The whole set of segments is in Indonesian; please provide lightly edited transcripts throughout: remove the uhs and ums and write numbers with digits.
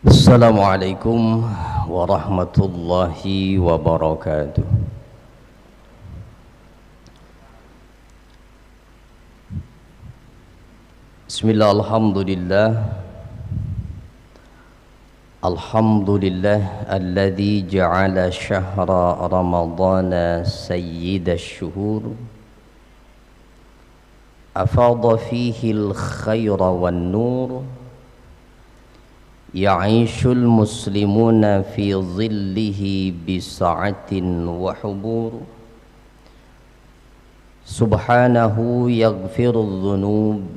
Assalamualaikum warahmatullahi wabarakatuh. Bismillah, alhamdulillah alladzi ja'ala syahra ramadana sayyidash syuhur afadha fihi al-khaira wan nur ya'ishul muslimuna fi zillihi bisa'atin wa hubur subhanahu yaghfirul dhunub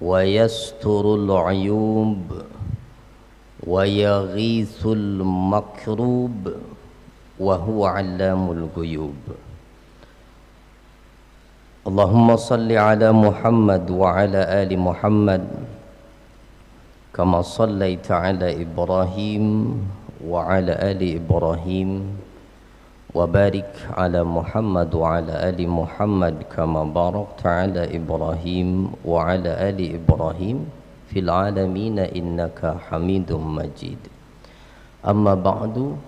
wa yasturul uyub wa yaghithul makrub wa huwa 'allamul ghuyub. Allahumma salli ala Muhammad wa ala ali Muhammad kama sallaita ala Ibrahim wa ala ali Ibrahim wa barik ala Muhammad wa ala ali Muhammad kama barakta ala Ibrahim wa ala ali Ibrahim fil alamin innaka Hamidum Majid. Amma ba'du,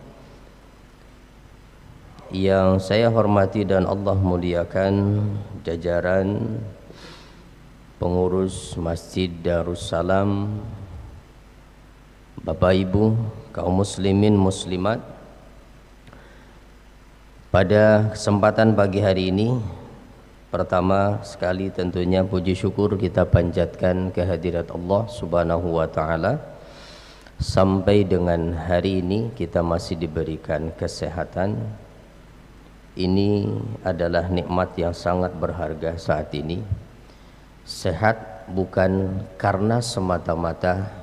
yang saya hormati dan Allah muliakan jajaran pengurus Masjid Darussalam, Bapak Ibu, kaum muslimin muslimat, pada kesempatan pagi hari ini, pertama sekali tentunya puji syukur kita panjatkan kehadirat Allah Subhanahu wa Ta'ala. Sampai dengan hari ini kita masih diberikan kesehatan. Ini adalah nikmat yang sangat berharga saat ini. Sehat bukan karena semata-mata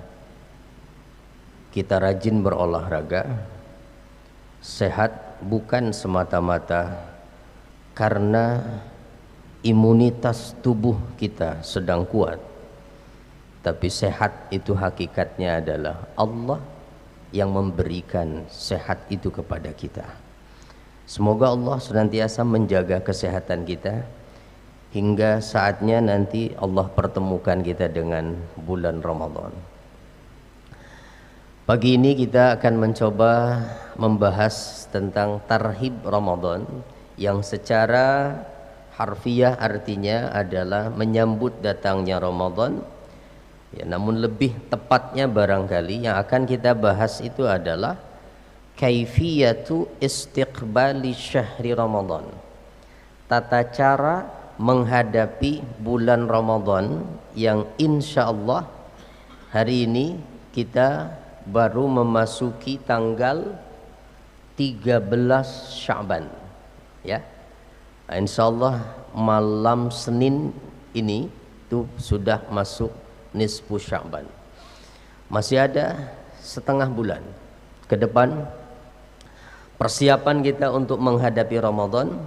kita rajin berolahraga, sehat bukan semata-mata karena imunitas tubuh kita sedang kuat, tapi sehat itu hakikatnya adalah Allah yang memberikan sehat itu kepada kita. Semoga Allah senantiasa menjaga kesehatan kita hingga saatnya nanti Allah pertemukan kita dengan bulan Ramadan. Pagi ini kita akan mencoba membahas tentang tarhib Ramadan yang secara harfiah artinya adalah menyambut datangnya Ramadan. Ya, namun lebih tepatnya barangkali yang akan kita bahas itu adalah kaifiyatu istiqbali syahri Ramadan. Tata cara menghadapi bulan Ramadan yang insya Allah hari ini kita baru memasuki tanggal 13 Sya'ban, ya. Insyaallah malam Senin ini itu sudah masuk nisfu Sya'ban. Masih ada setengah bulan ke depan persiapan kita untuk menghadapi Ramadan.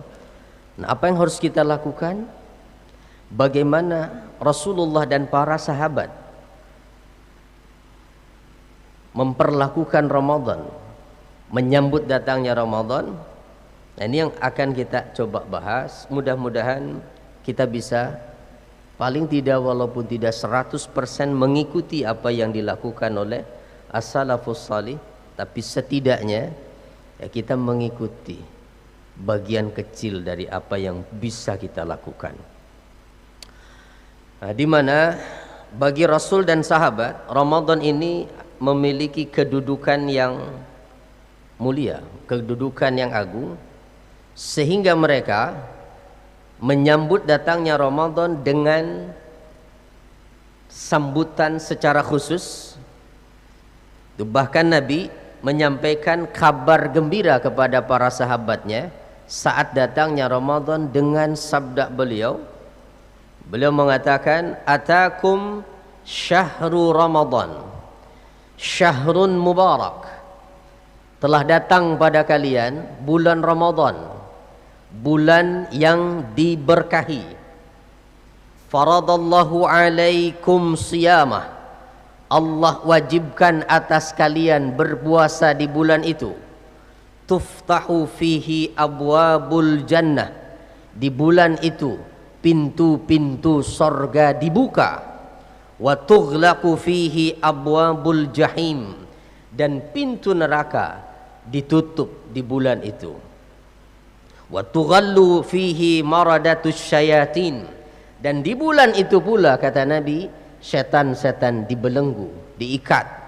Nah, apa yang harus kita lakukan? Bagaimana Rasulullah dan para sahabat memperlakukan Ramadan, menyambut datangnya Ramadan. Nah, ini yang akan kita coba bahas. Mudah-mudahan kita bisa paling tidak walaupun tidak 100% mengikuti apa yang dilakukan oleh as-salafus salih, tapi setidaknya ya kita mengikuti bagian kecil dari apa yang bisa kita lakukan. Nah, di mana bagi Rasul dan sahabat Ramadan ini memiliki kedudukan yang mulia, kedudukan yang agung, sehingga mereka menyambut datangnya Ramadan dengan sambutan secara khusus. Bahkan Nabi menyampaikan kabar gembira kepada para sahabatnya saat datangnya Ramadan dengan sabda beliau. Beliau mengatakan, "Atakum syahru Ramadan, syahrun mubarak." Telah datang pada kalian bulan Ramadan, bulan yang diberkahi. Faradallahu alaikum siyamah, Allah wajibkan atas kalian berpuasa di bulan itu. Tuftahu fihi abwabul jannah, di bulan itu pintu-pintu sorga dibuka. wa tughlaqu fihi abwabul jahim, dan pintu neraka ditutup di bulan itu. Wa tughallu fihi maradatus syayatin, dan di bulan itu pula kata Nabi, setan-setan dibelenggu, diikat.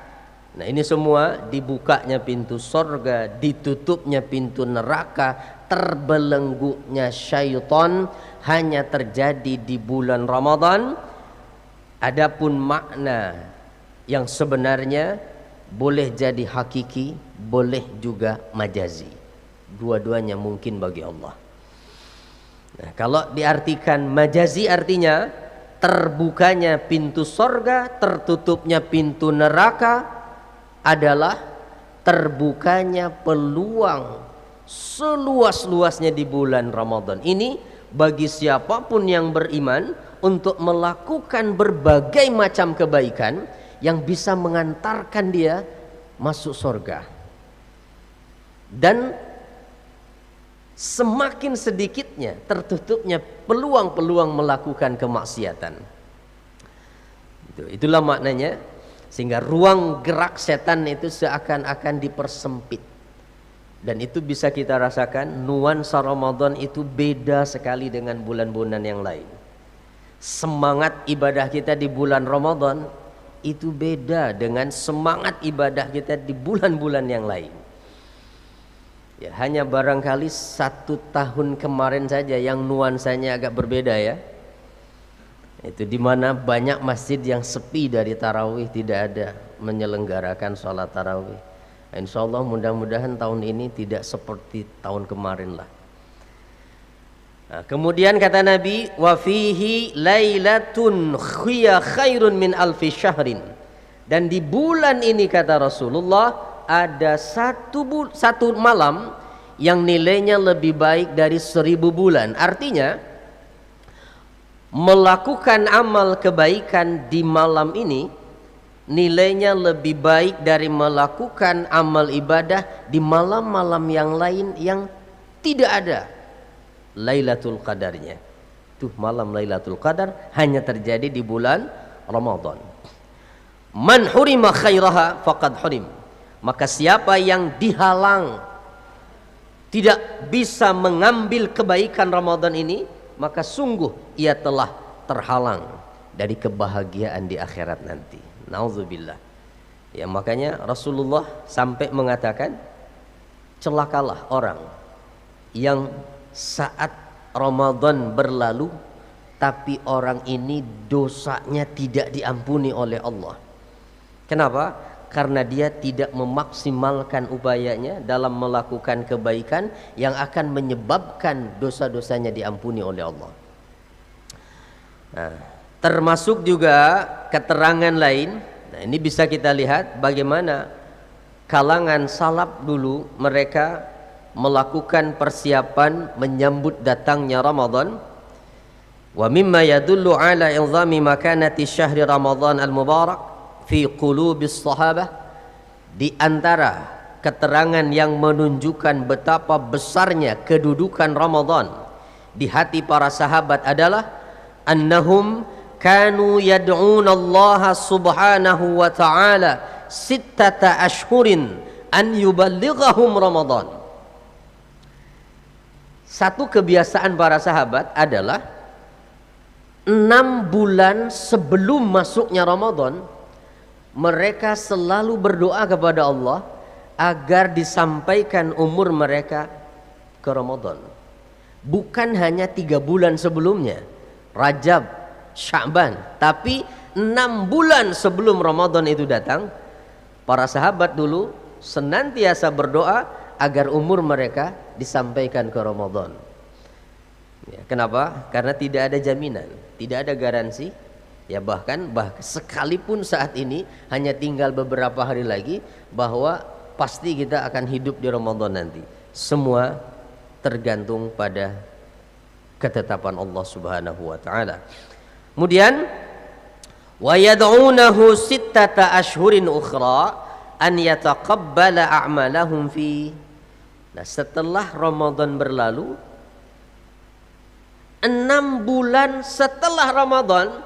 Nah, ini semua dibukanya pintu sorga, ditutupnya pintu neraka, terbelenggunya syaitan hanya terjadi di bulan Ramadan. Adapun makna yang sebenarnya boleh jadi hakiki, boleh juga majazi. Dua-duanya mungkin bagi Allah. Nah, kalau diartikan majazi artinya terbukanya pintu sorga, tertutupnya pintu neraka adalah terbukanya peluang seluas-luasnya di bulan Ramadan ini bagi siapapun yang beriman untuk melakukan berbagai macam kebaikan yang bisa mengantarkan dia masuk surga. Dan semakin sedikitnya tertutupnya peluang-peluang melakukan kemaksiatan. Itulah maknanya. Sehingga ruang gerak setan itu seakan-akan dipersempit. Dan itu bisa kita rasakan, nuansa Ramadan itu beda sekali dengan bulan-bulan yang lain. Semangat ibadah kita di bulan Ramadan itu beda dengan semangat ibadah kita di bulan-bulan yang lain. Ya, hanya barangkali 1 tahun kemarin saja yang nuansanya agak berbeda ya. Itu dimana banyak masjid yang sepi dari tarawih, tidak ada menyelenggarakan sholat tarawih. Insya Allah mudah-mudahan tahun ini tidak seperti tahun kemarin lah. Nah, kemudian kata Nabi, wa fihi lailatun khiya khairun min alfi syahrin, dan di bulan ini kata Rasulullah ada satu malam yang nilainya lebih baik dari 1000 bulan. Artinya melakukan amal kebaikan di malam ini nilainya lebih baik dari melakukan amal ibadah di malam-malam yang lain yang tidak ada Lailatul Qadarnya. Tuh, malam Lailatul Qadar hanya terjadi di bulan Ramadan. Man hurima khairaha faqad hurim. Maka siapa yang dihalang tidak bisa mengambil kebaikan Ramadan ini, maka sungguh ia telah terhalang dari kebahagiaan di akhirat nanti. Nauzubillah. Ya, makanya Rasulullah sampai mengatakan, celakalah orang yang saat Ramadan berlalu tapi orang ini dosanya tidak diampuni oleh Allah. Kenapa? Karena dia tidak memaksimalkan upayanya dalam melakukan kebaikan yang akan menyebabkan dosa-dosanya diampuni oleh Allah. Nah, termasuk juga keterangan lain. Nah, ini bisa kita lihat bagaimana kalangan salaf dulu mereka melakukan persiapan menyambut datangnya Ramadan. Wa mimma yadullu ala izami makanati syahri Ramadan al-mubarak fi qulubis sahabah, di antara keterangan yang menunjukkan betapa besarnya kedudukan Ramadan di hati para sahabat adalah annahum kanu yad'una Allah subhanahu wa ta'ala 6 ashhurin an yuballighahum Ramadan. Satu kebiasaan para sahabat adalah 6 bulan sebelum masuknya Ramadan mereka selalu berdoa kepada Allah agar disampaikan umur mereka ke Ramadan. Bukan hanya 3 bulan sebelumnya, Rajab, Sya'ban, tapi 6 bulan sebelum Ramadan itu datang, para sahabat dulu senantiasa berdoa agar umur mereka disampaikan ke Ramadan. Ya, kenapa? Karena tidak ada jaminan, tidak ada garansi. Ya, bahkan sekalipun saat ini hanya tinggal beberapa hari lagi bahwa pasti kita akan hidup di Ramadan nanti. Semua tergantung pada ketetapan Allah Subhanahu wa taala. Kemudian wa yad'unahu 6 ashhurin ukhra an yataqabbala a'malahum fi. Nah, setelah Ramadan berlalu 6 bulan setelah Ramadan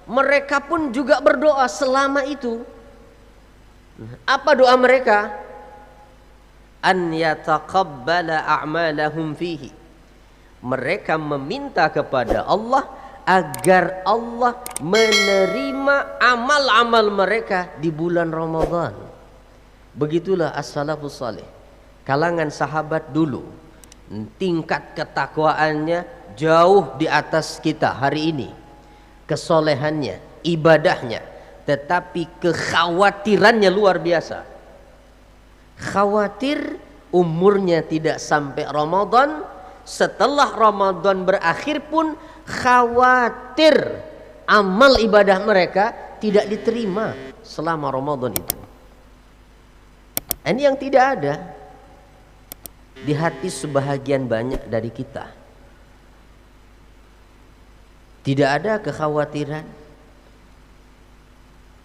mereka pun juga berdoa selama itu. Apa doa mereka? An yataqabbala a'malahum fihi. Mereka meminta kepada Allah agar Allah menerima amal-amal mereka di bulan Ramadan. Begitulah as-salafus salih, kalangan sahabat dulu. Tingkat ketakwaannya jauh di atas kita hari ini, kesolehannya, ibadahnya, tetapi kekhawatirannya luar biasa. Khawatir umurnya tidak sampai Ramadan, setelah Ramadan berakhir pun khawatir amal ibadah mereka tidak diterima selama Ramadan itu. Ini yang tidak ada di hati sebahagian banyak dari kita. Tidak ada kekhawatiran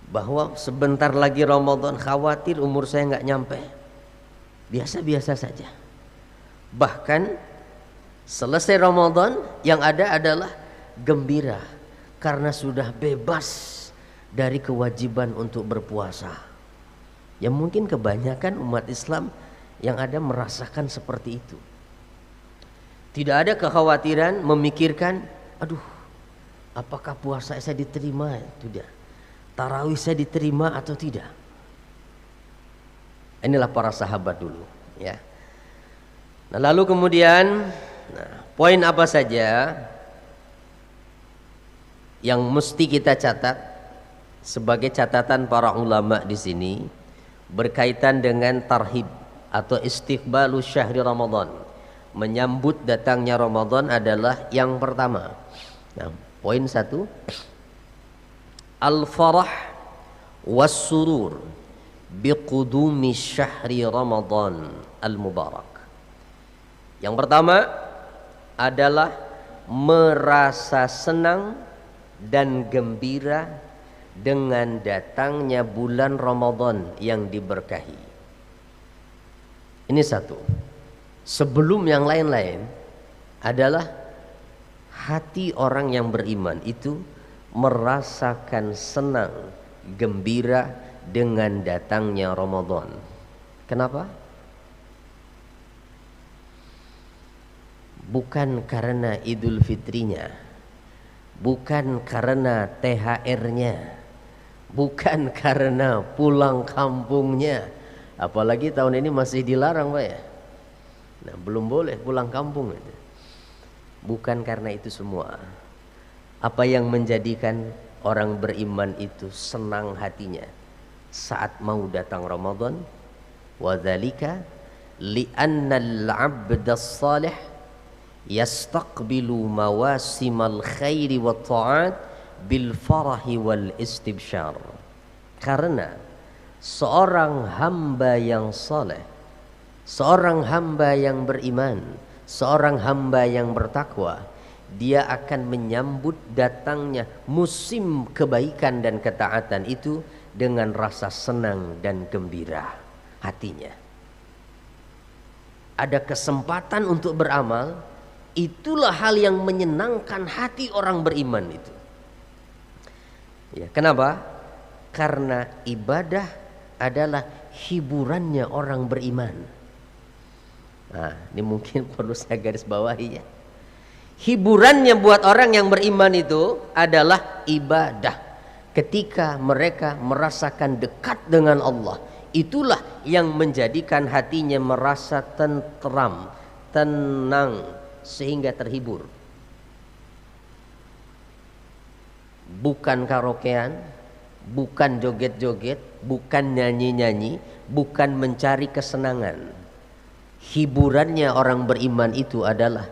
bahwa sebentar lagi Ramadan, khawatir umur saya nggak nyampe. Biasa-biasa saja. Bahkan selesai Ramadan yang ada adalah gembira karena sudah bebas dari kewajiban untuk berpuasa. Ya mungkin kebanyakan umat Islam yang ada merasakan seperti itu. Tidak ada kekhawatiran memikirkan, aduh, apakah puasa saya diterima? Tidak. Tarawih saya diterima atau tidak? Inilah para sahabat dulu, ya. Nah, lalu kemudian, poin apa saja yang mesti kita catat sebagai catatan para ulama di sini berkaitan dengan tarhib atau istiqbalu syahri Ramadan, menyambut datangnya Ramadan adalah yang pertama. Nah, poin 1, al-farah was-surur biqudumi syahri Ramadan al-mubarak. Yang pertama adalah merasa senang dan gembira dengan datangnya bulan Ramadan yang diberkahi. Ini satu. Sebelum yang lain-lain adalah hati orang yang beriman itu merasakan senang, gembira dengan datangnya Ramadan. Kenapa? Bukan karena Idul Fitrinya, bukan karena THR-nya, bukan karena pulang kampungnya. Apalagi tahun ini masih dilarang, Pak ya. Nah, belum boleh pulang kampung itu. Bukan karena itu semua. Apa yang menjadikan orang beriman itu senang hatinya saat mau datang Ramadan? Wa dzalika li'anna al-'abda as-salih yastaqbilu mawasimal khairi wat ta'at bil farahi wal istibsyar. Karena seorang hamba yang saleh, seorang hamba yang beriman, seorang hamba yang bertakwa, dia akan menyambut datangnya musim kebaikan dan ketaatan itu dengan rasa senang dan gembira hatinya. Ada kesempatan untuk beramal, itulah hal yang menyenangkan hati orang beriman itu. Ya, kenapa? Karena ibadah adalah hiburannya orang beriman. Nah, ini mungkin perlu saya garis bawahi ya. Hiburannya buat orang yang beriman itu adalah ibadah. Ketika mereka merasakan dekat dengan Allah, itulah yang menjadikan hatinya merasa tentram, tenang, sehingga terhibur. Bukan karaokean, bukan joget-joget, bukan nyanyi-nyanyi, bukan mencari kesenangan. Hiburannya orang beriman itu adalah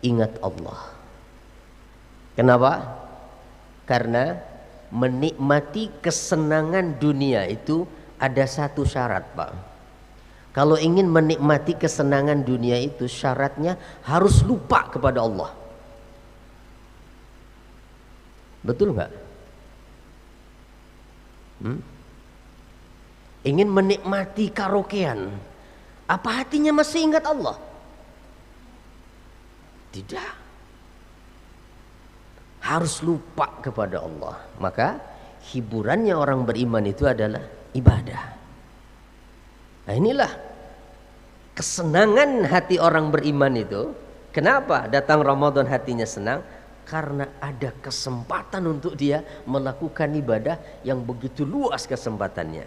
ingat Allah. Kenapa? Karena menikmati kesenangan dunia itu ada satu syarat, Pak. Kalau ingin menikmati kesenangan dunia itu syaratnya harus lupa kepada Allah. Betul nggak? Ingin menikmati karaokean, apa hatinya masih ingat Allah? Tidak. harus lupa kepada Allah. Maka hiburannya orang beriman itu adalah ibadah. Nah, inilah kesenangan hati orang beriman itu. Kenapa datang Ramadan hatinya senang? Karena ada kesempatan untuk dia melakukan ibadah yang begitu luas kesempatannya.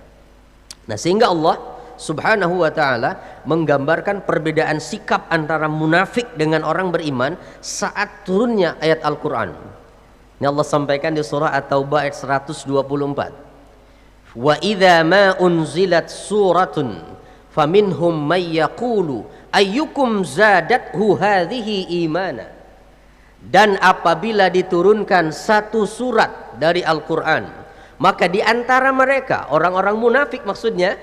Nah, sehingga Allah Subhanahu wa ta'ala menggambarkan perbedaan sikap antara munafik dengan orang beriman saat turunnya ayat Al-Quran. Ini Allah sampaikan di surah At-Taubah ayat 124. Wa idza ma unzilat suratun faminhum may yaqulu ayyukum zadathu hadhihi imana. Dan apabila diturunkan satu surat dari Al-Quran, maka di antara mereka orang-orang munafik maksudnya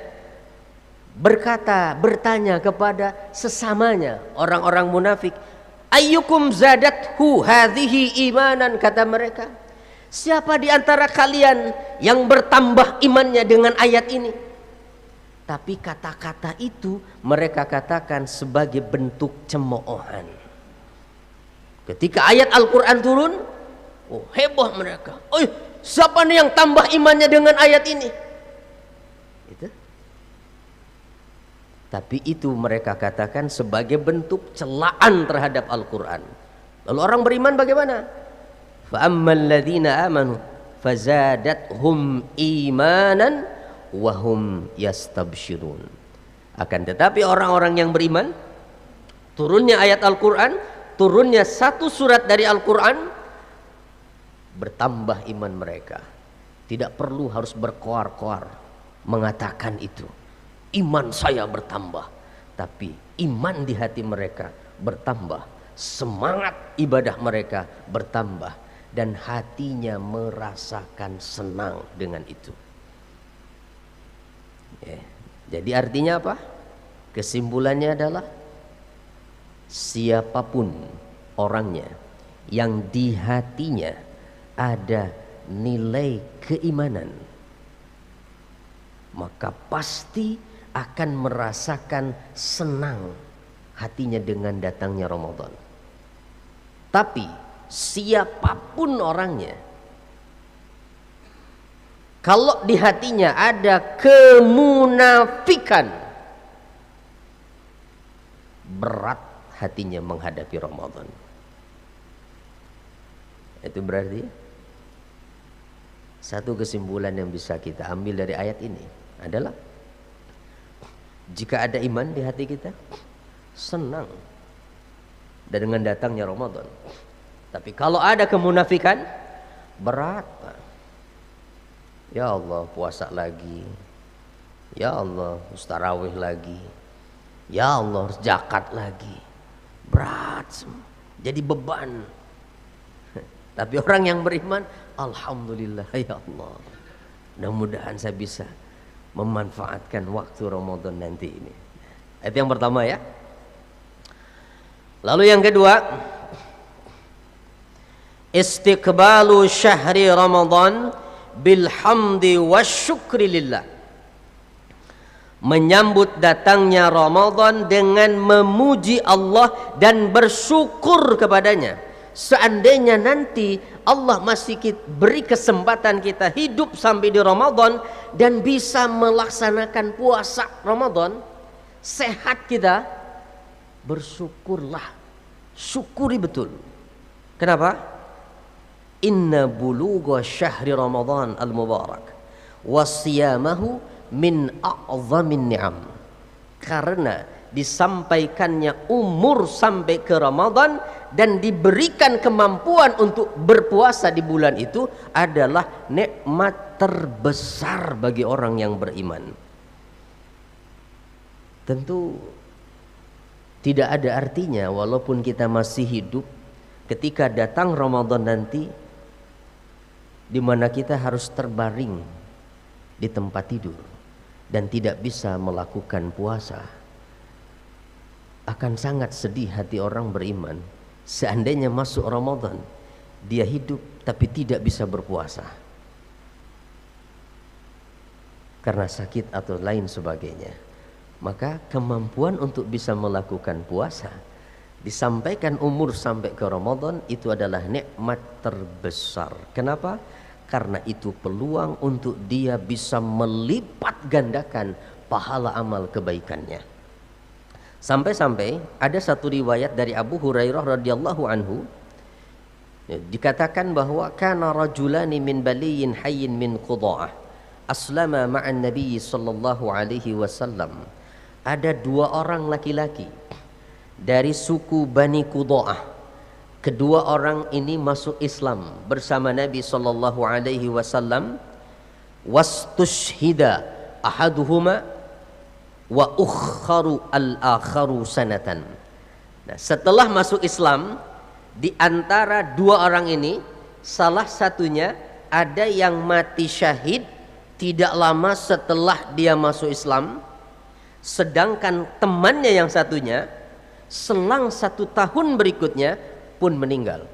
bertanya kepada sesamanya orang-orang munafik, ayyukum zadathu hadhihi imanan, kata mereka, siapa di antara kalian yang bertambah imannya dengan ayat ini? Tapi kata-kata itu mereka katakan sebagai bentuk cemoohan. Ketika ayat Al-Quran turun, oh heboh mereka, oh siapa nih yang tambah imannya dengan ayat ini? Itu. Tapi itu mereka katakan sebagai bentuk celaan terhadap Al-Quran. Lalu orang beriman bagaimana? فَأَمَّا الَّذِينَ آمَنُوا فَزَادَتْهُمْ إِيمَانًا وَهُمْ يَسْتَبْشِرُونَ. Akan tetapi orang-orang yang beriman, turunnya ayat Al-Quran, turunnya satu surat dari Al-Quran, bertambah iman mereka. Tidak perlu harus berkoar-koar mengatakan itu, iman saya bertambah. Tapi iman di hati mereka bertambah, semangat ibadah mereka bertambah, dan hatinya merasakan senang dengan itu. Jadi artinya apa? Kesimpulannya adalah siapapun orangnya yang di hatinya ada nilai keimanan, maka pasti akan merasakan senang hatinya dengan datangnya Ramadan. Tapi siapapun orangnya, kalau di hatinya ada kemunafikan, berat hatinya menghadapi Ramadan. Itu berarti satu kesimpulan yang bisa kita ambil dari ayat ini adalah jika ada iman di hati kita, senang dan dengan datangnya Ramadan. Tapi kalau ada kemunafikan, berat. Ya Allah, puasa lagi. Ya Allah, tarawih lagi. Ya Allah, harus zakat lagi. Berat, jadi beban. Tapi orang yang beriman, alhamdulillah ya Allah, mudah-mudahan saya bisa memanfaatkan waktu Ramadan nanti ini. Itu yang pertama ya. Lalu yang kedua, istiqbalu syahri Ramadan bilhamdi wasyukri lillah. Menyambut datangnya Ramadan dengan memuji Allah dan bersyukur kepadanya. Seandainya nanti Allah masih beri kesempatan kita hidup sampai di Ramadan dan bisa melaksanakan puasa Ramadan, sehat kita, bersyukurlah, syukuri betul. Kenapa? Inna bulugha syahri Ramadan al-mubarak wasiyamahu min a'zamin ni'am. Karena disampaikannya umur sampai ke Ramadan dan diberikan kemampuan untuk berpuasa di bulan itu adalah nikmat terbesar bagi orang yang beriman. Tentu tidak ada artinya walaupun kita masih hidup ketika datang Ramadan nanti, di mana kita harus terbaring di tempat tidur dan tidak bisa melakukan puasa. Akan sangat sedih hati orang beriman seandainya masuk Ramadan dia hidup tapi tidak bisa berpuasa karena sakit atau lain sebagainya. Maka kemampuan untuk bisa melakukan puasa Disampaikan umur sampai ke Ramadan itu adalah nikmat terbesar. Kenapa? Karena itu peluang untuk dia bisa melipat gandakan pahala amal kebaikannya. Sampai-sampai ada satu riwayat dari Abu Hurairah radhiyallahu anhu, dikatakan bahwa kana rajulani min baliyin hayyin min Qudha'ah aslama ma'an Nabi sallallahu alaihi wasallam. Ada dua orang laki-laki dari suku Bani Qudha'ah. Kedua orang ini masuk Islam bersama Nabi sallallahu alaihi wasallam. Wastushhida ahaduhuma wa ukharu al-akharu sanatan. Nah, setelah masuk Islam, di antara dua orang ini salah satunya ada yang mati syahid tidak lama setelah dia masuk Islam, sedangkan temannya yang satunya selang 1 tahun berikutnya pun meninggal.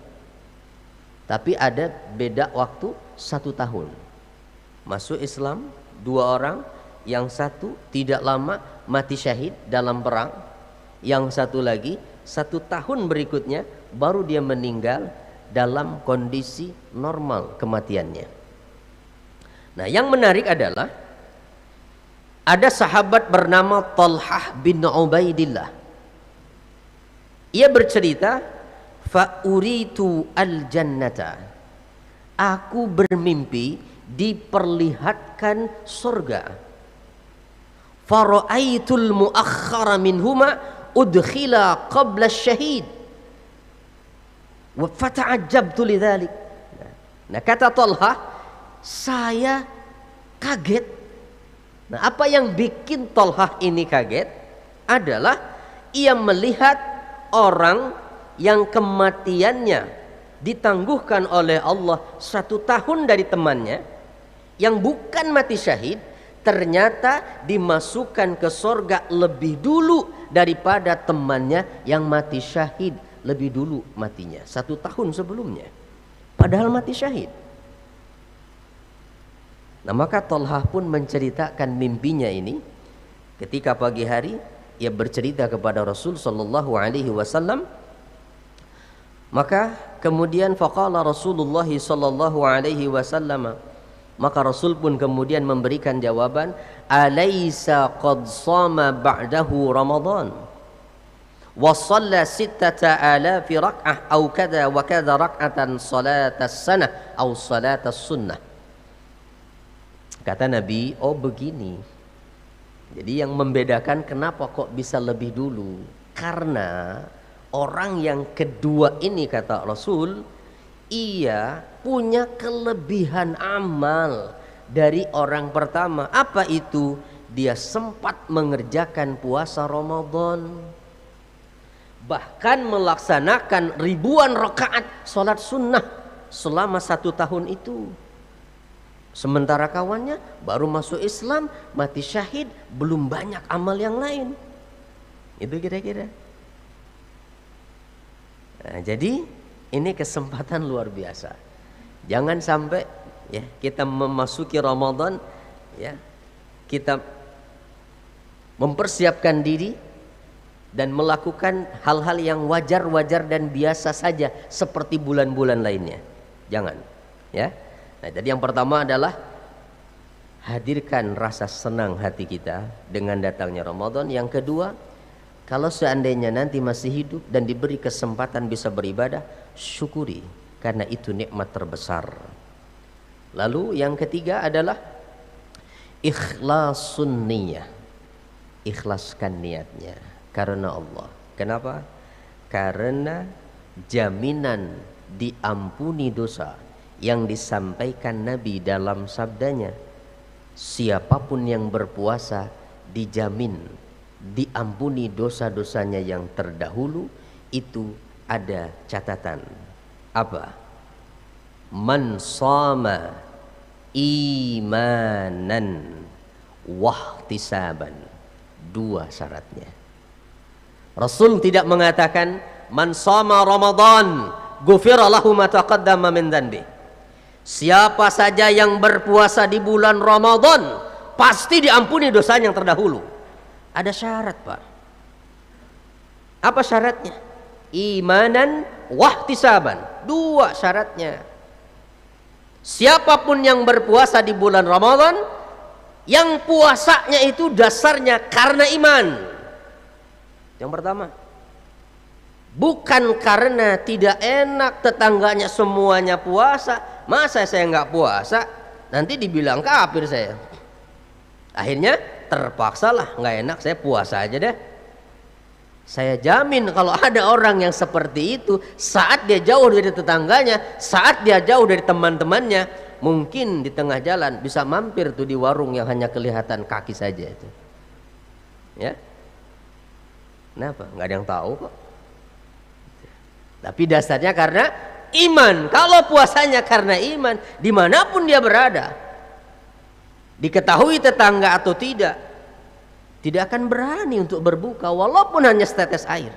Tapi ada beda waktu 1 tahun. Masuk Islam 2 orang, yang satu tidak lama mati syahid dalam perang, yang satu lagi 1 tahun berikutnya baru dia meninggal dalam kondisi normal kematiannya. Nah, yang menarik adalah ada sahabat bernama Talhah bin Ubaidillah. Ia bercerita, fa uritu al-jannata, aku bermimpi diperlihatkan surga. Fara'aitul muakhkhara minhuma udkhila qabla syahid wa fata'ajjabtu lidzalik. Nah, kata Talha, saya kaget. Nah, apa yang bikin Talha ini kaget adalah ia melihat orang yang kematiannya ditangguhkan oleh Allah 1 tahun dari temannya yang bukan mati syahid, ternyata dimasukkan ke sorga lebih dulu daripada temannya yang mati syahid lebih dulu matinya 1 tahun sebelumnya, padahal mati syahid. Nah, maka Talhah pun menceritakan mimpinya ini. Ketika pagi hari ia bercerita kepada Rasul sallallahu alaihi wasallam, maka kemudian faqala Rasulullah sallallahu alaihi wasallam, maka Rasul pun kemudian memberikan jawaban, alaysa qad shama ba'dahu Ramadan wa shalla 6,000 rak'ah aw kadza wa kadza rak'atan salatas sanah aw salatas sunnah. Kata Nabi, oh begini. Jadi yang membedakan kenapa kok bisa lebih dulu, karena orang yang kedua ini, kata Rasul, ia punya kelebihan amal dari orang pertama. Apa itu? Dia sempat mengerjakan puasa Ramadan, bahkan melaksanakan ribuan rakaat sholat sunnah selama 1 tahun itu. Sementara kawannya baru masuk Islam, mati syahid, belum banyak amal yang lain. Itu kira-kira. Nah, jadi ini kesempatan luar biasa. Jangan sampai ya kita memasuki Ramadan ya kita mempersiapkan diri dan melakukan hal-hal yang wajar-wajar dan biasa saja seperti bulan-bulan lainnya. Jangan, ya. Nah, jadi yang pertama adalah hadirkan rasa senang hati kita dengan datangnya Ramadan. Yang kedua, kalau seandainya nanti masih hidup dan diberi kesempatan bisa beribadah, syukuri, karena itu nikmat terbesar. Lalu yang ketiga adalah ikhlasun niyah. Ikhlaskan niatnya karena Allah. Kenapa? Karena jaminan diampuni dosa yang disampaikan Nabi dalam sabdanya, siapapun yang berpuasa dijamin diampuni dosa-dosanya yang terdahulu. Itu ada catatan. Apa? Man shama imanan wahtisaban. 2 syaratnya. Rasul tidak mengatakan man shama Ramadan ghufira lahu ma taqaddama min dhanbi. Siapa saja yang berpuasa di bulan Ramadan pasti diampuni dosanya yang terdahulu. Ada syarat, Pak. Apa syaratnya? imanan wahtisaban. Dua syaratnya. Siapapun yang berpuasa di bulan Ramadan, yang puasanya itu dasarnya karena iman. Yang pertama, bukan karena tidak enak tetangganya semuanya puasa, masa saya nggak puasa, nanti dibilang kafir saya. Akhirnya terpaksalah, nggak enak saya puasa aja deh. Saya jamin kalau ada orang yang seperti itu, saat dia jauh dari tetangganya, saat dia jauh dari teman-temannya, mungkin di tengah jalan bisa mampir tuh di warung yang hanya kelihatan kaki saja itu. Ya, kenapa? Nggak ada yang tahu kok. Tapi dasarnya karena iman. Kalau puasanya karena iman, dimanapun dia berada, diketahui tetangga atau tidak akan berani untuk berbuka walaupun hanya setetes air.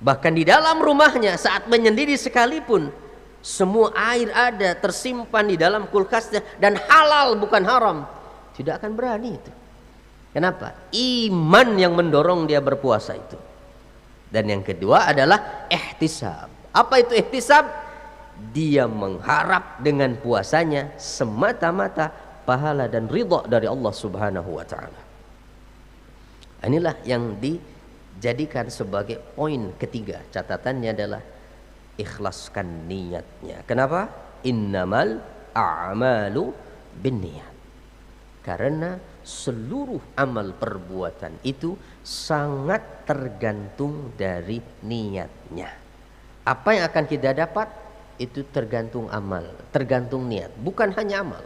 Bahkan di dalam rumahnya saat menyendiri sekalipun, semua air ada tersimpan di dalam kulkasnya dan halal bukan haram, tidak akan berani itu. Kenapa? Iman yang mendorong dia berpuasa itu. Dan yang kedua adalah ihtisab. Apa itu ihtisab? Dia mengharap dengan puasanya semata-mata pahala dan ridha dari Allah Subhanahu wa taala. Inilah yang dijadikan sebagai poin ketiga. Catatannya adalah ikhlaskan niatnya. Kenapa? Innamal a'malu binniyat. Karena seluruh amal perbuatan itu sangat tergantung dari niatnya. Apa yang akan kita dapat itu tergantung amal, tergantung niat, bukan hanya amal.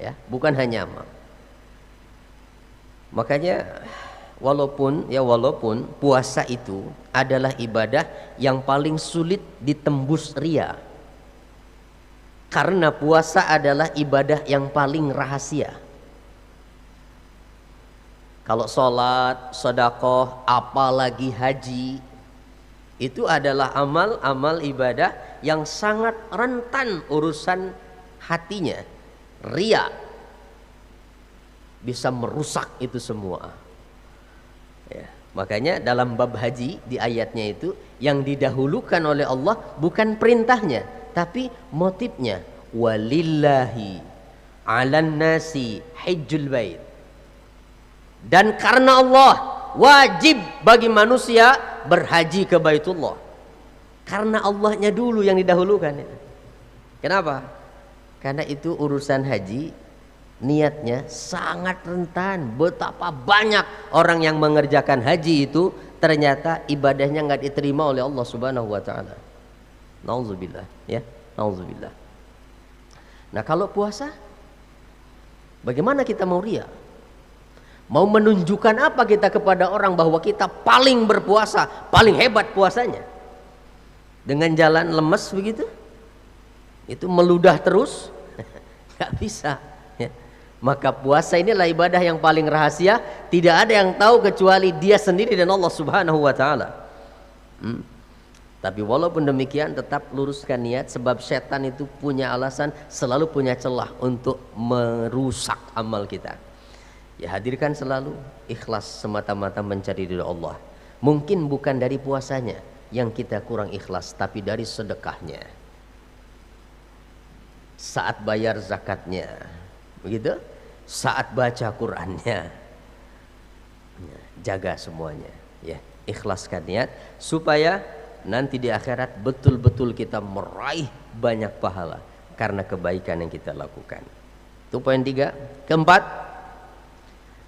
Ya, bukan hanya amal. Makanya walaupun puasa itu adalah ibadah yang paling sulit ditembus riya. Karena puasa adalah ibadah yang paling rahasia. Kalau sholat, sedekah, apalagi haji, itu adalah amal-amal ibadah yang sangat rentan urusan hatinya. Riya bisa merusak itu semua. Ya, makanya dalam bab haji di ayatnya itu yang didahulukan oleh Allah bukan perintahnya tapi motifnya. Walillahi 'alan nasi hajjul bait. Dan karena Allah wajib bagi manusia berhaji ke Baitullah. Karena Allahnya dulu yang didahulukan. Kenapa? Karena itu urusan haji niatnya sangat rentan. Betapa banyak orang yang mengerjakan haji itu ternyata ibadahnya nggak diterima oleh Allah Subhanahu wa taala. Nauzubillah, ya. Nauzubillah. Nah, kalau puasa bagaimana kita mau riya? Mau menunjukkan apa kita kepada orang bahwa kita paling berpuasa, paling hebat puasanya? Dengan jalan lemes begitu? Itu meludah terus? Nggak bisa. Maka puasa inilah ibadah yang paling rahasia, tidak ada yang tahu kecuali dia sendiri dan Allah Subhanahu wa taala. Tapi walaupun demikian tetap luruskan niat, sebab setan itu punya alasan, selalu punya celah untuk merusak amal kita. Ya, hadirkan selalu ikhlas semata-mata mencari ridha Allah. Mungkin bukan dari puasanya yang kita kurang ikhlas, tapi dari sedekahnya. Saat bayar zakatnya, begitu? Saat baca Qur'annya, jaga semuanya, ya, ikhlaskan niat supaya nanti di akhirat betul-betul kita meraih banyak pahala karena kebaikan yang kita lakukan. Itu poin 3.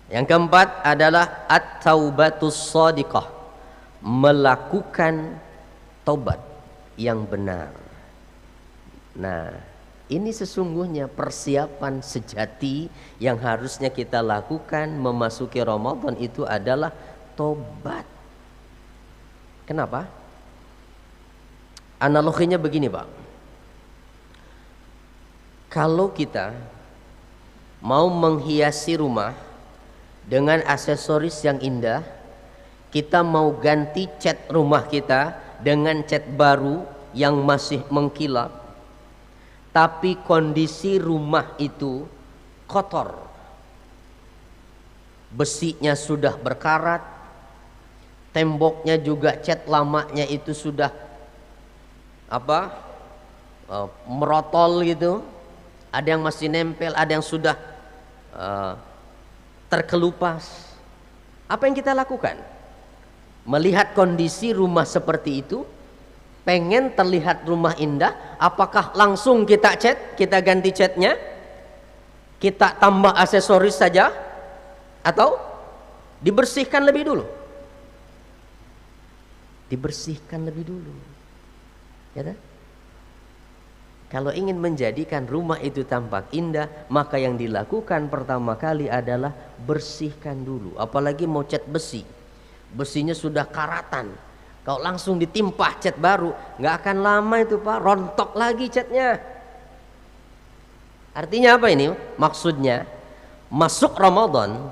Yang keempat adalah at-taubatus shadiqah, melakukan taubat yang benar. Nah, ini sesungguhnya persiapan sejati yang harusnya kita lakukan memasuki Ramadan itu adalah tobat. Kenapa? Analoginya begini, Pak. Kalau kita mau menghiasi rumah dengan aksesoris yang indah, kita mau ganti cat rumah kita dengan cat baru yang masih mengkilap, tapi kondisi rumah itu kotor, besinya sudah berkarat, temboknya juga cat lamanya itu sudah merotol gitu, ada yang masih nempel, ada yang sudah terkelupas. Apa yang kita lakukan? Melihat kondisi rumah seperti itu, pengen terlihat rumah indah, apakah langsung kita cat, kita ganti catnya, kita tambah aksesoris saja, atau dibersihkan lebih dulu? Dibersihkan lebih dulu, ya kan? Kalau ingin menjadikan rumah itu tampak indah, maka yang dilakukan pertama kali adalah bersihkan dulu. Apalagi mau cat besi, besinya sudah karatan, kalau langsung ditimpah cat baru, nggak akan lama itu Pak, rontok lagi catnya. Artinya apa ini? Maksudnya masuk Ramadan,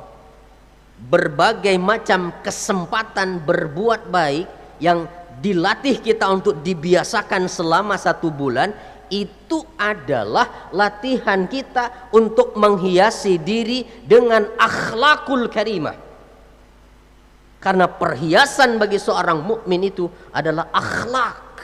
berbagai macam kesempatan berbuat baik yang dilatih kita untuk dibiasakan selama 1 bulan, itu adalah latihan kita untuk menghiasi diri dengan akhlakul karimah. Karena perhiasan bagi seorang mukmin itu adalah akhlak.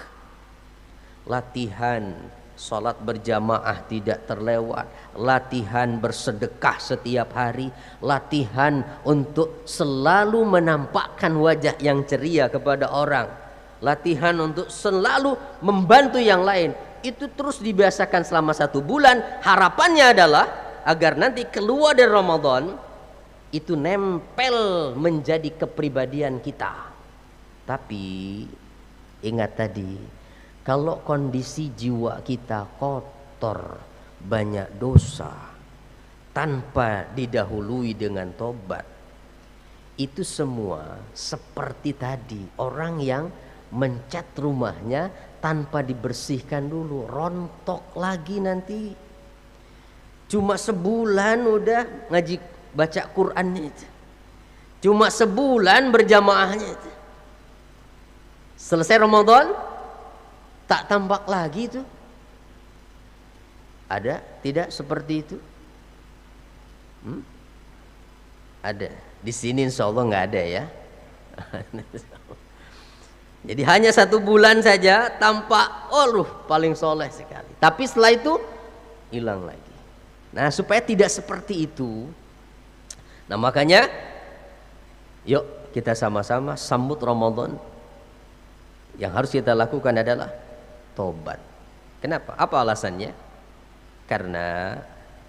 Latihan salat berjamaah tidak terlewat, latihan bersedekah setiap hari, latihan untuk selalu menampakkan wajah yang ceria kepada orang, latihan untuk selalu membantu yang lain. Itu terus dibiasakan selama 1 bulan. Harapannya adalah agar nanti keluar dari Ramadan itu nempel menjadi kepribadian kita. Tapi ingat tadi, kalau kondisi jiwa kita kotor, banyak dosa, tanpa didahului dengan tobat, itu semua seperti tadi orang yang mencat rumahnya tanpa dibersihkan dulu, rontok lagi nanti. Cuma sebulan udah ngaji baca Qur'annya itu, cuma sebulan berjamaahnya itu, selesai Ramadan tak tampak lagi itu. Ada tidak seperti itu? Ada. Di sini insya Allah nggak ada ya. Jadi hanya 1 bulan saja tampak, paling soleh sekali. Tapi setelah itu hilang lagi. Nah, supaya tidak seperti itu, nah makanya yuk kita sama-sama sambut Ramadan. Yang harus kita lakukan adalah tobat. Kenapa? Apa alasannya? Karena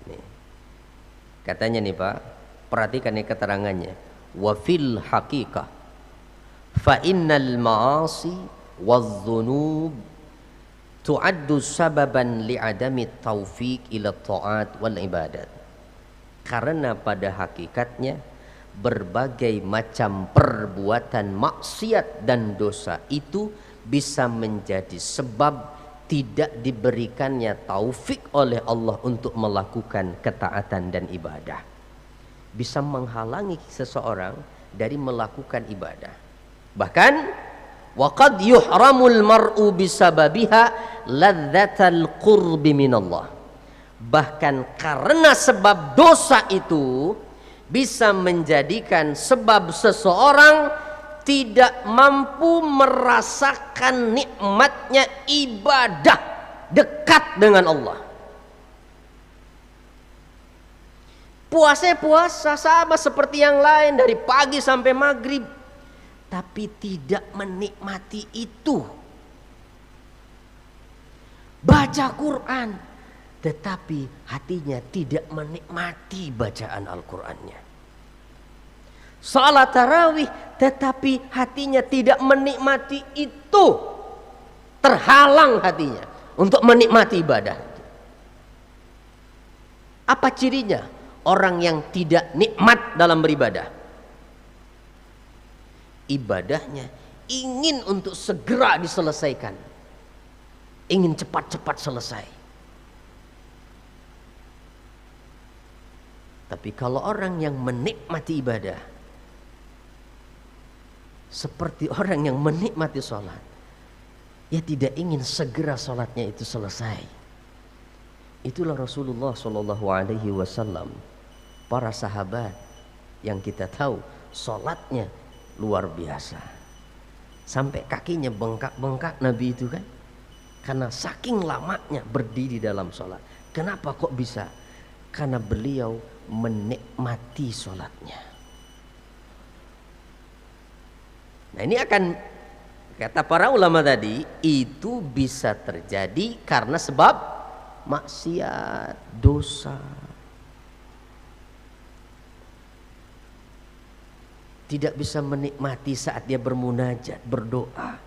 nih, katanya nih Pak, perhatikan nih keterangannya. Wa fil haqiqah fa innal ma'asi wadh-dhunub tu'addu sababan li'adami taufiq ila ta'at wal ibadat. Karena pada hakikatnya berbagai macam perbuatan maksiat dan dosa itu bisa menjadi sebab tidak diberikannya taufik oleh Allah untuk melakukan ketaatan dan ibadah. Bisa menghalangi seseorang dari melakukan ibadah. Bahkan waqad yuhramul mar'u bisababiha ladzatal qurbi minallah. Bahkan karena sebab dosa itu bisa menjadikan sebab seseorang tidak mampu merasakan nikmatnya ibadah dekat dengan Allah. Puasa sama seperti yang lain dari pagi sampai maghrib, tapi tidak menikmati itu. Baca Quran, tetapi hatinya tidak menikmati bacaan Al-Qurannya. Salat tarawih, tetapi hatinya tidak menikmati itu. Terhalang hatinya untuk menikmati ibadah. Apa cirinya orang yang tidak nikmat dalam beribadah? Ibadahnya ingin untuk segera diselesaikan, ingin cepat-cepat selesai. Tapi kalau orang yang menikmati ibadah, seperti orang yang menikmati sholat, ya tidak ingin segera sholatnya itu selesai. Itulah Rasulullah SAW, para sahabat yang kita tahu sholatnya luar biasa. Sampai kakinya bengkak-bengkak Nabi itu kan, karena saking lamanya berdiri dalam sholat. Kenapa kok bisa? Karena beliau menikmati sholatnya. Nah ini akan, kata para ulama tadi, itu bisa terjadi karena sebab maksiat, dosa. Tidak bisa menikmati saat dia bermunajat, berdoa.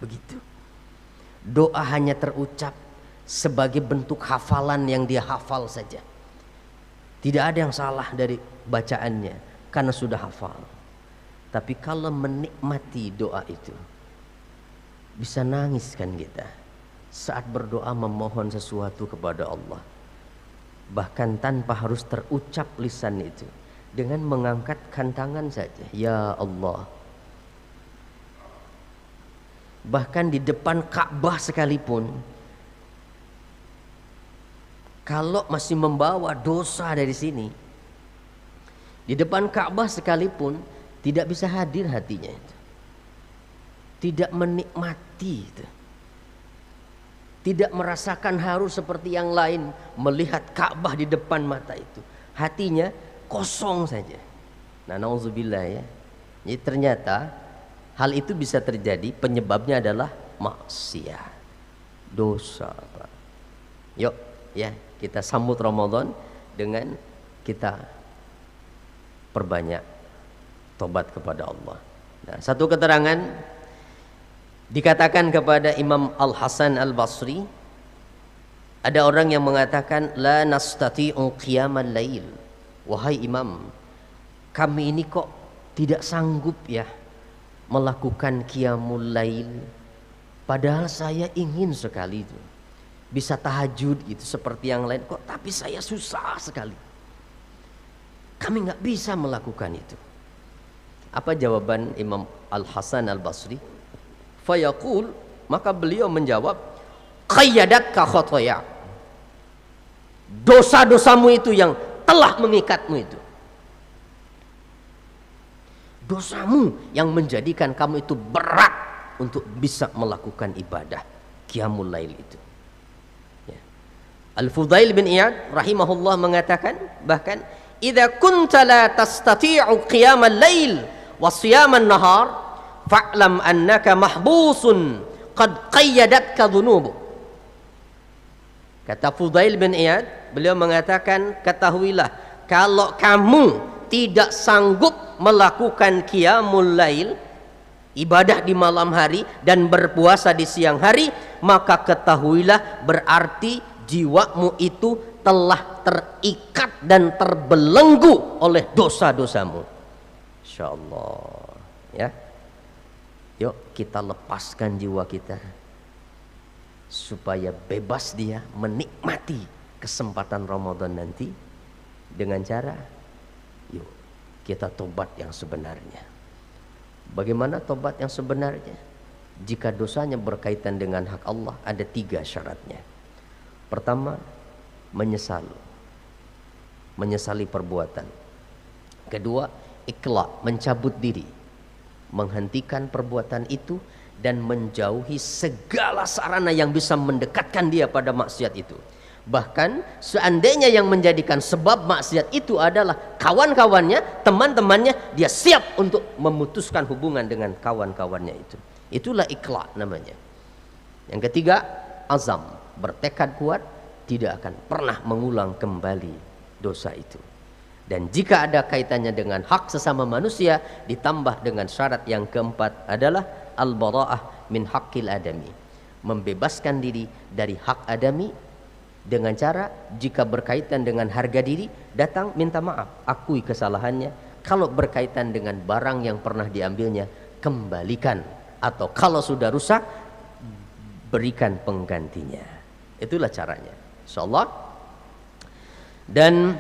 Begitu. Doa hanya terucap sebagai bentuk hafalan yang dia hafal saja. Tidak ada yang salah dari bacaannya karena sudah hafal. Tapi kalau menikmati doa itu, bisa nangis kan kita saat berdoa memohon sesuatu kepada Allah. Bahkan tanpa harus terucap lisan itu, dengan mengangkatkan tangan saja, ya Allah. Bahkan di depan Ka'bah sekalipun, kalau masih membawa dosa dari sini, di depan Ka'bah sekalipun tidak bisa hadir hatinya itu, tidak menikmati itu, tidak merasakan haru seperti yang lain melihat Ka'bah di depan mata itu. Hatinya kosong saja. Nah, nauzubillah ya. Jadi ternyata hal itu bisa terjadi, penyebabnya adalah maksiat, dosa. Yuk ya, kita sambut Ramadan dengan kita perbanyak tobat kepada Allah. Nah, satu keterangan dikatakan kepada Imam Al-Hasan Al-Basri, ada orang yang mengatakan la nastati'u qiyamal lail. Wahai imam, kami ini kok tidak sanggup ya melakukan qiyamul lail, padahal saya ingin sekali itu bisa tahajud gitu seperti yang lain kok, tapi saya susah sekali, kami nggak bisa melakukan itu. Apa jawaban Imam Al-Hasan Al-Basri? Fayaqul, maka beliau menjawab, qayyadatka khotoya, dosa-dosamu itu yang telah mengikatmu itu, dosamu yang menjadikan kamu itu berat untuk bisa melakukan ibadah qiyamul lail itu ya. Al-Fudail bin Iyad rahimahullah mengatakan, bahkan idza kunta la tastati'u qiyamal lail wa siyaman nahar fa'lam annaka mahbusun qad qayyadatka dhunubu. Kata Fudail bin Iyad, beliau mengatakan, ketahuilah kalau kamu tidak sanggup melakukan qiyamul lail, ibadah di malam hari dan berpuasa di siang hari, maka ketahuilah berarti jiwamu itu telah terikat dan terbelenggu oleh dosa-dosamu. Insyaallah ya. Yuk kita lepaskan jiwa kita supaya bebas dia menikmati kesempatan Ramadan nanti dengan cara, yuk kita tobat yang sebenarnya. Bagaimana tobat yang sebenarnya? Jika dosanya berkaitan dengan hak Allah, ada 3 syaratnya. Pertama, menyesali perbuatan. Kedua, ikhla, mencabut diri, menghentikan perbuatan itu dan menjauhi segala sarana yang bisa mendekatkan dia pada maksiat itu. Bahkan seandainya yang menjadikan sebab maksiat itu adalah kawan-kawannya, teman-temannya, dia siap untuk memutuskan hubungan dengan kawan-kawannya itu. Itulah ikhla namanya. Yang ketiga, azam, bertekad kuat tidak akan pernah mengulang kembali dosa itu. Dan jika ada kaitannya dengan hak sesama manusia, ditambah dengan syarat yang keempat adalah al-bara'ah min haqqil adami, membebaskan diri dari hak adami dengan cara jika berkaitan dengan harga diri, datang minta maaf, akui kesalahannya. Kalau berkaitan dengan barang yang pernah diambilnya, kembalikan, atau kalau sudah rusak, berikan penggantinya. Itulah caranya, insyaallah. Dan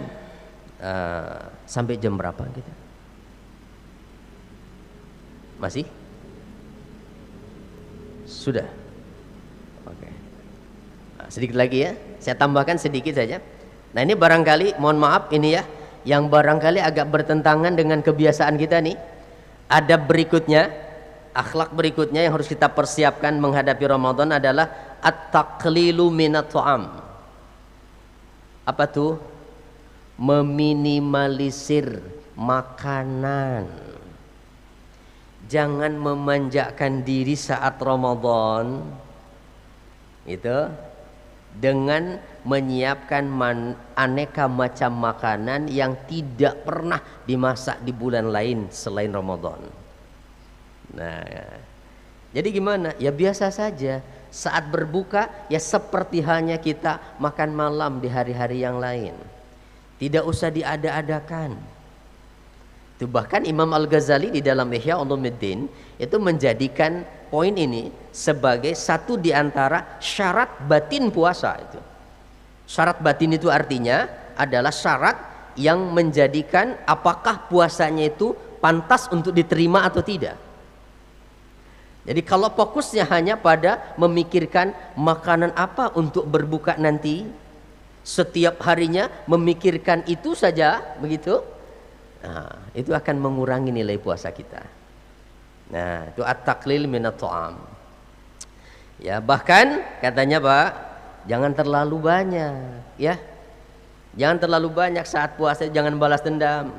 sampai jam berapa kita? Masih? Sudah. Oke. Nah, sedikit lagi ya. Saya tambahkan sedikit saja. Nah, ini barangkali, mohon maaf ini ya, yang barangkali agak bertentangan dengan kebiasaan kita nih. Ada berikutnya, akhlak berikutnya yang harus kita persiapkan menghadapi Ramadan adalah at-taqlilu minat ta'am. Apa tuh? Meminimalisir makanan. Jangan memanjakan diri saat Ramadan itu dengan menyiapkan aneka macam makanan yang tidak pernah dimasak di bulan lain selain Ramadan. Nah, jadi gimana? Ya biasa saja. Saat berbuka ya seperti halnya kita makan malam di hari-hari yang lain. Tidak usah diada-adakan. Itu bahkan Imam Al-Ghazali di dalam Ihya Ulumuddin itu menjadikan poin ini sebagai satu di antara syarat batin puasa itu. Syarat batin itu artinya adalah syarat yang menjadikan apakah puasanya itu pantas untuk diterima atau tidak. Jadi kalau fokusnya hanya pada memikirkan makanan apa untuk berbuka nanti, setiap harinya memikirkan itu saja, begitu, nah, itu akan mengurangi nilai puasa kita. Nah, itu at-taqlil minat ta'am. Ya, bahkan katanya Pak, jangan terlalu banyak, ya. Jangan terlalu banyak saat puasa, jangan balas dendam.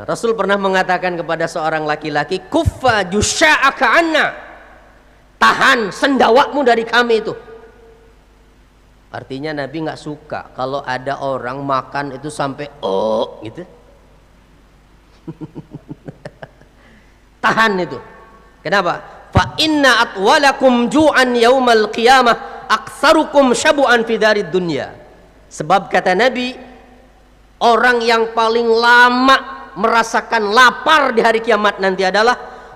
Rasul pernah mengatakan kepada seorang laki-laki, kuffa jusya'aka anna, tahan sendawakmu dari kami itu. Artinya Nabi nggak suka kalau ada orang makan itu sampai oh gitu. Tahan itu. Kenapa? Fa inna atwalakum ju'an yaumal qiyamah aktsarukum syabu'an fi darid dunya. Sebab kata Nabi, orang yang paling lama merasakan lapar di hari kiamat nanti adalah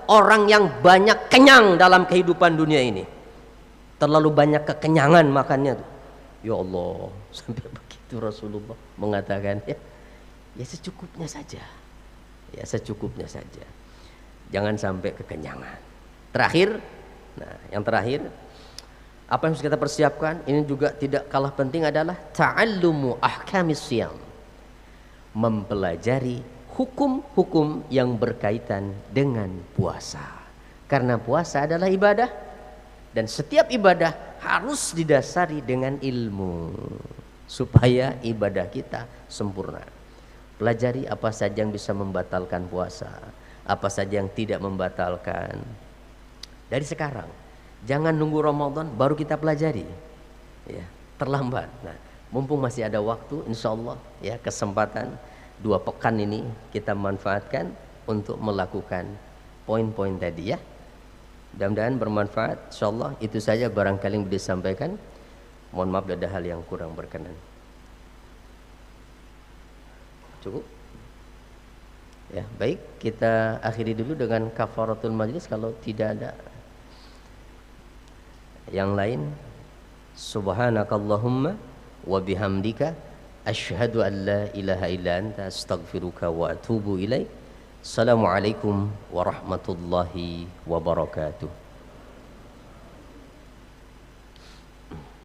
orang yang banyak kenyang dalam kehidupan dunia ini. Terlalu banyak kekenyangan makannya tuh. Ya Allah, sampai begitu Rasulullah mengatakan, ya secukupnya saja. Ya secukupnya saja. Jangan sampai kekenyangan. Terakhir, nah yang terakhir, apa yang harus kita persiapkan? Ini juga tidak kalah penting adalah ta'allumu ahkamis siyam. Mempelajari hukum-hukum yang berkaitan dengan puasa. Karena puasa adalah ibadah dan setiap ibadah harus didasari dengan ilmu supaya ibadah kita sempurna. Pelajari apa saja yang bisa membatalkan puasa, apa saja yang tidak membatalkan. Dari sekarang, jangan nunggu Ramadan baru kita pelajari. Ya, terlambat. Nah, mumpung masih ada waktu, insya Allah ya kesempatan 2 pekan ini kita manfaatkan untuk melakukan poin-poin tadi ya. Mudah-mudahan bermanfaat. Insyaallah itu saja barangkali yang bisa disampaikan. Mohon maaf ada hal yang kurang berkenan. Cukup? Ya, baik, kita akhiri dulu dengan kafaratul majlis kalau tidak ada yang lain. Subhanakallahumma wa bihamdika asyhadu an la ilaha illa anta astaghfiruka wa atubu ilaik. Assalamualaikum warahmatullahi wabarakatuh.